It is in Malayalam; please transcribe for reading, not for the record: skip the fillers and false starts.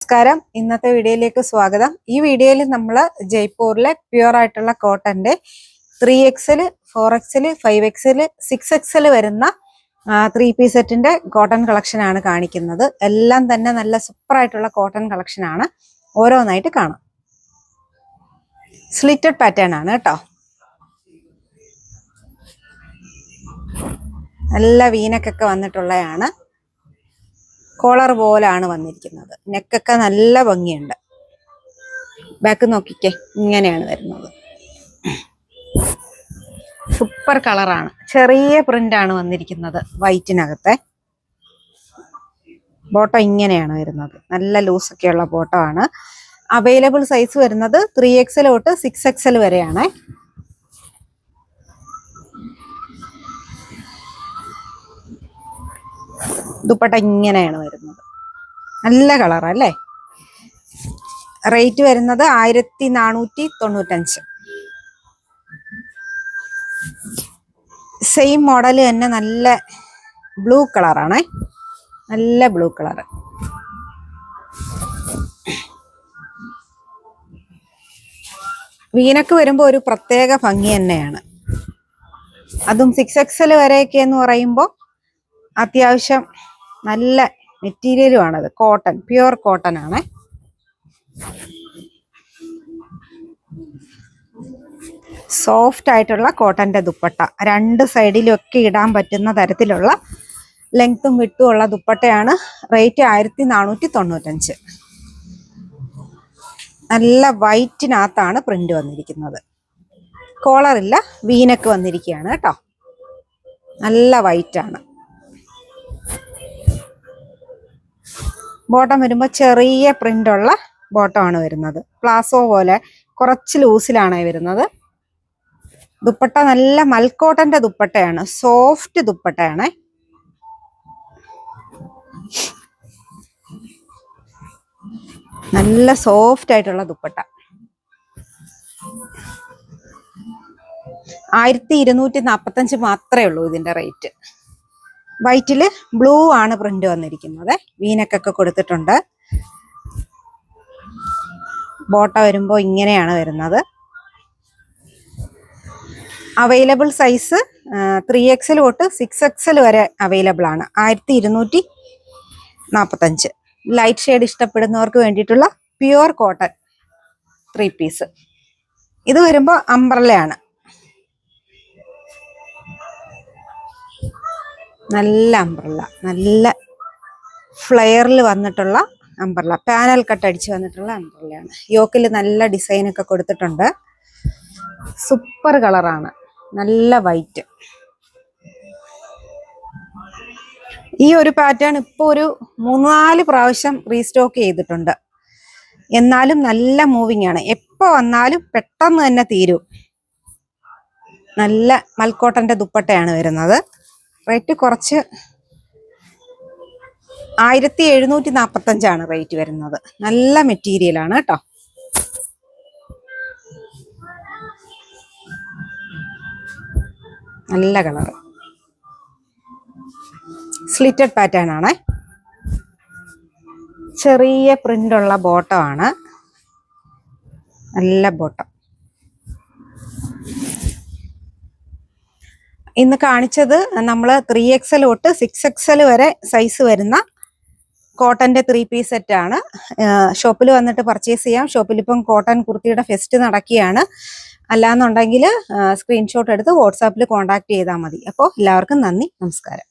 നമസ്കാരം. ഇന്നത്തെ വീഡിയോയിലേക്ക് സ്വാഗതം. ഈ വീഡിയോയിൽ നമ്മൾ ജയ്പൂരിലെ പ്യുവർ ആയിട്ടുള്ള കോട്ടന്റെ 3XL, 4XL, 5XL, 6XL വരുന്ന 3-piece സെറ്റിന്റെ കോട്ടൺ കളക്ഷൻ ആണ് കാണിക്കുന്നത്. എല്ലാം തന്നെ നല്ല സൂപ്പർ ആയിട്ടുള്ള കോട്ടൺ കളക്ഷൻ ആണ്. ഓരോന്നായിട്ട് കാണാം. സ്ലിറ്റഡ് പാറ്റേൺ ആണ് കേട്ടോ. നല്ല വീനക്കൊക്കെ വന്നിട്ടുള്ളതാണ്. കോളർ പോലാണ് വന്നിരിക്കുന്നത്. നെക്കൊക്കെ നല്ല ഭംഗിയുണ്ട്. ബാക്ക് നോക്കിക്കേ, ഇങ്ങനെയാണ് വരുന്നത്. സൂപ്പർ കളറാണ്. ചെറിയ പ്രിന്റ് ആണ് വന്നിരിക്കുന്നത്. വൈറ്റിനകത്തെ ബോട്ടം ഇങ്ങനെയാണ് വരുന്നത്. നല്ല ലൂസൊക്കെയുള്ള ബോട്ടം ആണ്. അവൈലബിൾ സൈസ് വരുന്നത് 3XL തൊട്ട് 6XL വരെയാണ്. ദുപ്പട്ട ഇങ്ങനെയാണ് വരുന്നത്. നല്ല കളറല്ലേ. റേറ്റ് വരുന്നത് 1495. സെയിം മോഡൽ തന്നെ നല്ല ബ്ലൂ കളറാണ്. നല്ല ബ്ലൂ കളർ. വീനക്ക് വരുമ്പോൾ ഒരു പ്രത്യേക ഭംഗി തന്നെയാണ്. അതും 6XL വരെയൊക്കെ എന്ന് പറയുമ്പോൾ അത്യാവശ്യം നല്ല മെറ്റീരിയലും ആണത്. കോട്ടൺ, പ്യുവർ കോട്ടൺ ആണ്. സോഫ്റ്റ് ആയിട്ടുള്ള കോട്ടന്റെ ദുപ്പട്ട. രണ്ട് സൈഡിലും ഒക്കെ ഇടാൻ പറ്റുന്ന തരത്തിലുള്ള ലെങ്ത്തും വിട്ടും ഉള്ള ദുപ്പട്ടയാണ്. റേറ്റ് 1495. നല്ല വൈറ്റിനകത്താണ് പ്രിന്റ് വന്നിരിക്കുന്നത്. കോളറില്ല, വീനക്ക് വന്നിരിക്കുകയാണ് കേട്ടോ. നല്ല വൈറ്റ് ആണ്. ബോട്ടം വരുമ്പോൾ ചെറിയ പ്രിന്റ് ഉള്ള ബോട്ടം ആണ് വരുന്നത്. പ്ലാസോ പോലെ കുറച്ച് ലൂസിലാണ് വരുന്നത്. ദുപ്പട്ട നല്ല മൽക്കോട്ടന്റെ ദുപ്പട്ടയാണ്. സോഫ്റ്റ് ദുപ്പട്ടയാണ്. നല്ല സോഫ്റ്റ് ആയിട്ടുള്ള ദുപ്പട്ട. 1245 മാത്രമേ ഉള്ളൂ ഇതിന്റെ റേറ്റ്. വൈറ്റില് ബ്ലൂ ആണ് പ്രിന്റ് വന്നിരിക്കുന്നത്. വീനക്കൊക്കെ കൊടുത്തിട്ടുണ്ട്. ബോട്ട വരുമ്പോൾ ഇങ്ങനെയാണ് വരുന്നത്. അവൈലബിൾ സൈസ് 3XL തൊട്ട് 6XL വരെ അവൈലബിൾ ആണ്. 1245. ലൈറ്റ് ഷെയ്ഡ് ഇഷ്ടപ്പെടുന്നവർക്ക് വേണ്ടിയിട്ടുള്ള പ്യുവർ കോട്ടൺ 3-piece. ഇത് വരുമ്പോൾ അംബ്രല്ലയാണ്. നല്ല അംബ്രല്ല, നല്ല ഫ്ലെയറിൽ വന്നിട്ടുള്ള അംബ്രല്ല. പാനൽ കട്ട് അടിച്ച് വന്നിട്ടുള്ള അംബ്രല്ലയാണ്. യോക്കിൽ നല്ല ഡിസൈനൊക്കെ കൊടുത്തിട്ടുണ്ട്. സൂപ്പർ കളറാണ്. നല്ല വൈറ്റ്. ഈ ഒരു പാറ്റേൺ ഇപ്പോൾ ഒരു 3-4 പ്രാവശ്യം റീസ്റ്റോക്ക് ചെയ്തിട്ടുണ്ട്. എന്നാലും നല്ല മൂവിങ് ആണ്. എപ്പോൾ വന്നാലും പെട്ടെന്ന് തന്നെ തീരും. നല്ല മൽക്കോട്ടന്റെ ദുപ്പട്ടയാണ് വരുന്നത്. റേറ്റ് കുറച്ച് 1745 റേറ്റ് വരുന്നത്. നല്ല മെറ്റീരിയൽ ആണ് കേട്ടോ. നല്ല കളർ. സ്ലിറ്റഡ് പാറ്റേൺ ആണ്. ചെറിയ പ്രിന്റ് ഉള്ള ബോട്ടം ആണ്. നല്ല ബോട്ടം. ഇന്ന് കാണിച്ചത് നമ്മൾ 3XL തൊട്ട് 6XL വരെ സൈസ് വരുന്ന കോട്ടന്റെ 3-piece സെറ്റ് ആണ്. ഷോപ്പിൽ വന്നിട്ട് പർച്ചേസ് ചെയ്യാം. ഷോപ്പിൽ ഇപ്പം കോട്ടൺ കുർത്തിയുടെ ഫെസ്റ്റ് നടക്കുകയാണ്. അല്ലാന്നുണ്ടെങ്കിൽ സ്ക്രീൻഷോട്ട് എടുത്ത് വാട്സാപ്പിൽ കോൺടാക്ട് ചെയ്താൽ മതി. അപ്പോൾ എല്ലാവർക്കും നന്ദി, നമസ്കാരം.